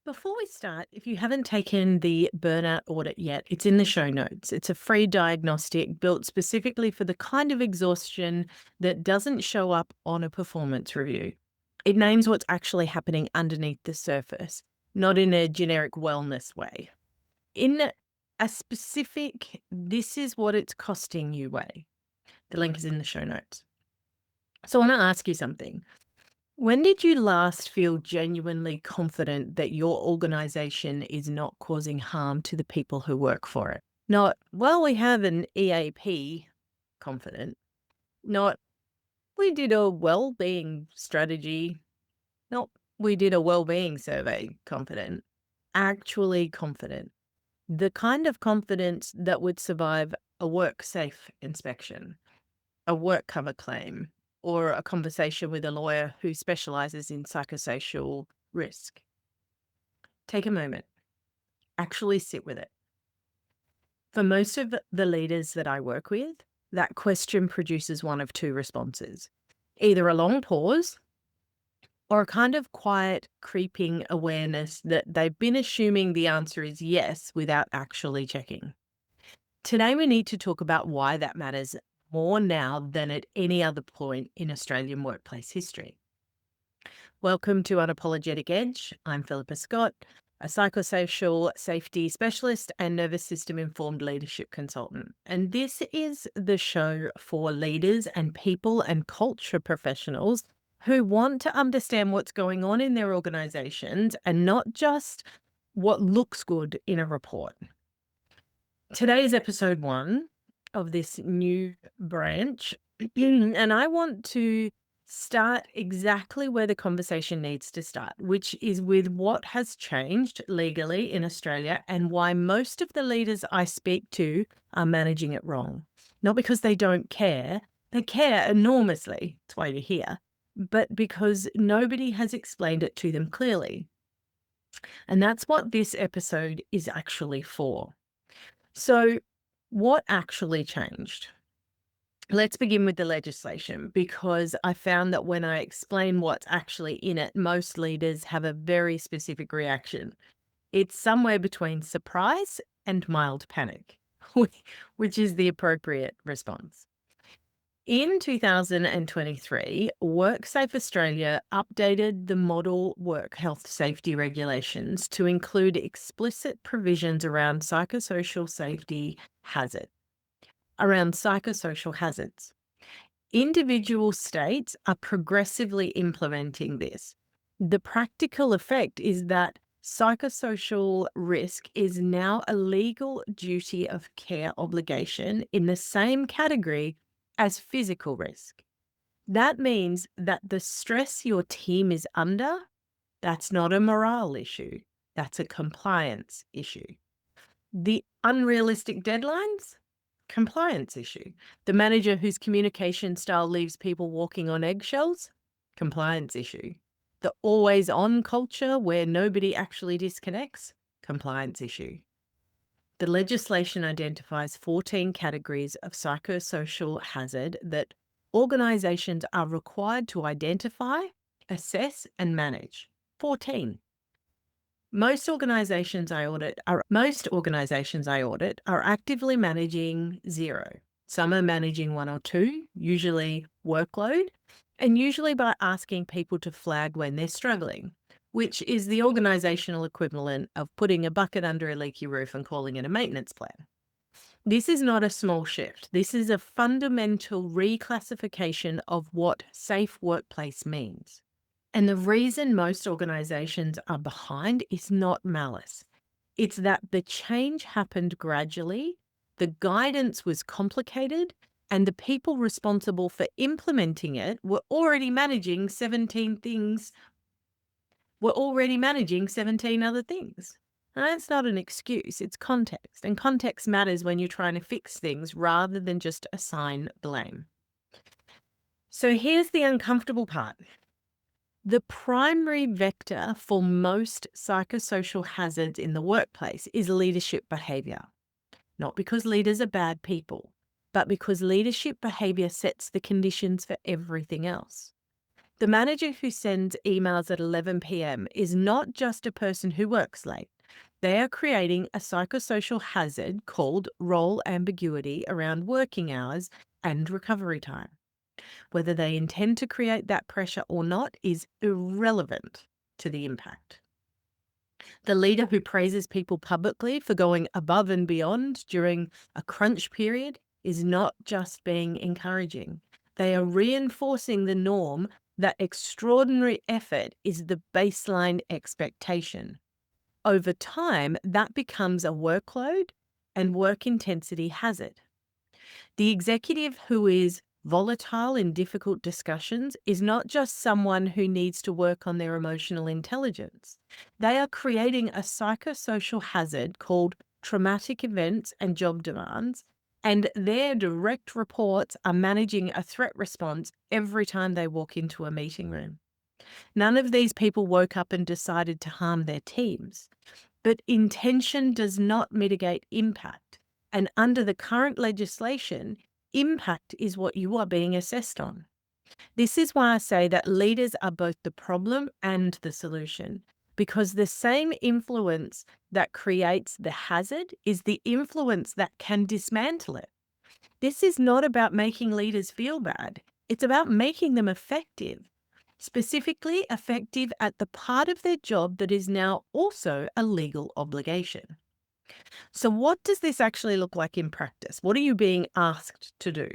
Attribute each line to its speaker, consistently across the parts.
Speaker 1: Before we start, if you haven't taken the Burnout Audit yet, it's in the show notes. It's a free diagnostic built specifically for the kind of exhaustion that doesn't show up on a performance review. It names what's actually happening underneath the surface, not in a generic wellness way. In a specific, this is what it's costing you way. The link is in the show notes. So I want to ask you something. When did you last feel genuinely confident that your organization is not causing harm to the people who work for it? Not, well, we have an EAP confident, not, we did a well-being strategy, not, we did a well-being survey confident, actually confident. The kind of confidence that would survive a WorkSafe inspection, a work cover claim, or a conversation with a lawyer who specializes in psychosocial risk. Take a moment, actually sit with it. For most of the leaders that I work with, that question produces one of two responses, either a long pause or a kind of quiet, creeping awareness that they've been assuming the answer is yes without actually checking. Today, we need to talk about why that matters more now than at any other point in Australian workplace history. Welcome to Unapologetic Edge. I'm Philippa Scott, a psychosocial safety specialist and nervous system informed leadership consultant. And this is the show for leaders and people and culture professionals who want to understand what's going on in their organizations and not just what looks good in a report. Today is episode 1 of this new branch, and I want to start exactly where the conversation needs to start, which is with what has changed legally in Australia and why most of the leaders I speak to are managing it wrong. Not because they don't care, they care enormously, that's why you're here, but because nobody has explained it to them clearly. And that's what this episode is actually for. So, what actually changed? Let's begin with the legislation because I found that when I explain what's actually in it, most leaders have a very specific reaction. It's somewhere between surprise and mild panic, which is the appropriate response. In 2023, WorkSafe Australia updated the model work health safety regulations to include explicit provisions around psychosocial safety hazard, around psychosocial hazards. Individual states are progressively implementing this. The practical effect is that psychosocial risk is now a legal duty of care obligation in the same category as physical risk. That means that the stress your team is under, that's not a morale issue. That's a compliance issue. The unrealistic deadlines, compliance issue. The manager whose communication style leaves people walking on eggshells, compliance issue. The always on culture where nobody actually disconnects, compliance issue. The legislation identifies 14 categories of psychosocial hazard that organizations are required to identify, assess, and manage. 14. Most organizations I audit are actively managing 0. Some are managing 1 or 2, usually workload, and usually by asking people to flag when they're struggling, which is the organizational equivalent of putting a bucket under a leaky roof and calling it a maintenance plan. This is not a small shift. This is a fundamental reclassification of what safe workplace means. And the reason most organizations are behind is not malice. It's that the change happened gradually, the guidance was complicated, and the people responsible for implementing it were already managing 17 other things. And that's not an excuse, it's context. And context matters when you're trying to fix things rather than just assign blame. So here's the uncomfortable part. The primary vector for most psychosocial hazards in the workplace is leadership behavior. Not because leaders are bad people, but because leadership behavior sets the conditions for everything else. The manager who sends emails at 11 p.m. is not just a person who works late. They are creating a psychosocial hazard called role ambiguity around working hours and recovery time. Whether they intend to create that pressure or not is irrelevant to the impact. The leader who praises people publicly for going above and beyond during a crunch period is not just being encouraging. They are reinforcing the norm that extraordinary effort is the baseline expectation. Over time, that becomes a workload and work intensity hazard. The executive who is volatile in difficult discussions is not just someone who needs to work on their emotional intelligence. They are creating a psychosocial hazard called traumatic events and job demands, and their direct reports are managing a threat response every time they walk into a meeting room. None of these people woke up and decided to harm their teams, but intention does not mitigate impact. And under the current legislation, impact is what you are being assessed on. This is why I say that leaders are both the problem and the solution, because the same influence that creates the hazard is the influence that can dismantle it. This is not about making leaders feel bad. It's about making them effective, specifically effective at the part of their job that is now also a legal obligation. So what does this actually look like in practice? What are you being asked to do?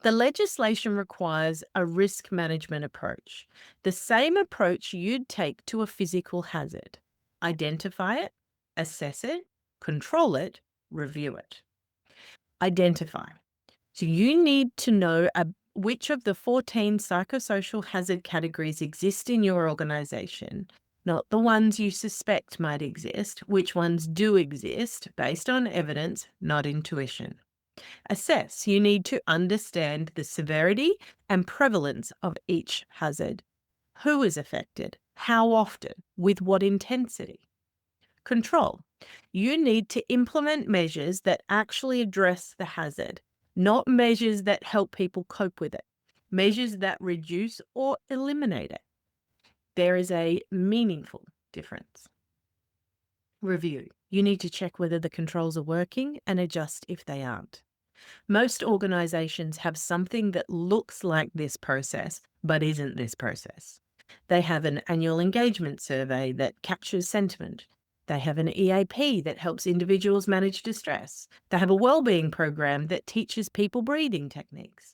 Speaker 1: The legislation requires a risk management approach, the same approach you'd take to a physical hazard. Identify it, assess it, control it, review it. Identify. So you need to know which of the 14 psychosocial hazard categories exist in your organization, not the ones you suspect might exist, which ones do exist based on evidence, not intuition. Assess. You need to understand the severity and prevalence of each hazard. Who is affected? How often? With what intensity? Control. You need to implement measures that actually address the hazard, not measures that help people cope with it, measures that reduce or eliminate it. There is a meaningful difference. Review. You need to check whether the controls are working and adjust if they aren't. Most organizations have something that looks like this process, but isn't this process. They have an annual engagement survey that captures sentiment. They have an EAP that helps individuals manage distress. They have a wellbeing program that teaches people breathing techniques.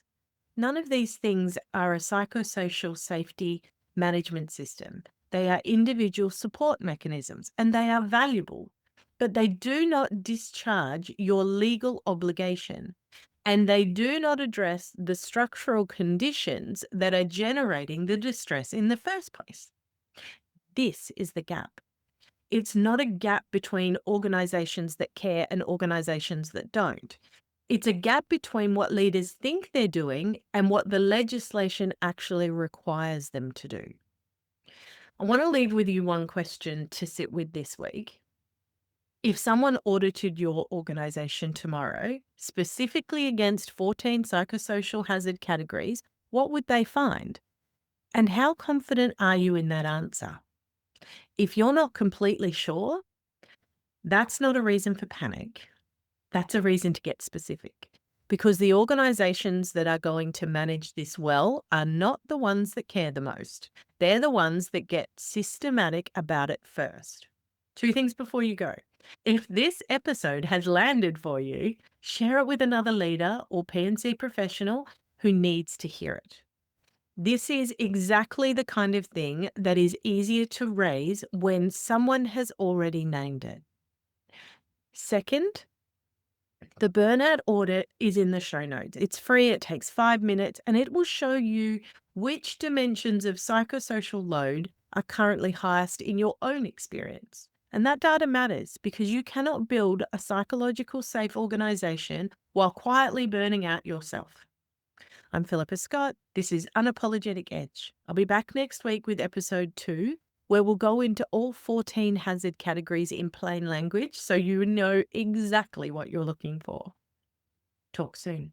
Speaker 1: None of these things are a psychosocial safety management system. They are individual support mechanisms, and they are valuable, but they do not discharge your legal obligation, and they do not address the structural conditions that are generating the distress in the first place. This is the gap. It's not a gap between organizations that care and organizations that don't. It's a gap between what leaders think they're doing and what the legislation actually requires them to do. I want to leave with you one question to sit with this week. If someone audited your organization tomorrow, specifically against 14 psychosocial hazard categories, what would they find? And how confident are you in that answer? If you're not completely sure, that's not a reason for panic. That's a reason to get specific, because the organizations that are going to manage this well are not the ones that care the most. They're the ones that get systematic about it first. Two things before you go. If this episode has landed for you, share it with another leader or P&C professional who needs to hear it. This is exactly the kind of thing that is easier to raise when someone has already named it. Second, the burnout audit is in the show notes. It's free, it takes 5 minutes, and it will show you which dimensions of psychosocial load are currently highest in your own experience. And that data matters because you cannot build a psychological safe organization while quietly burning out yourself. I'm Philippa Scott. This is Unapologetic Edge. I'll be back next week with episode 2, where we'll go into all 14 hazard categories in plain language so you know exactly what you're looking for. Talk soon.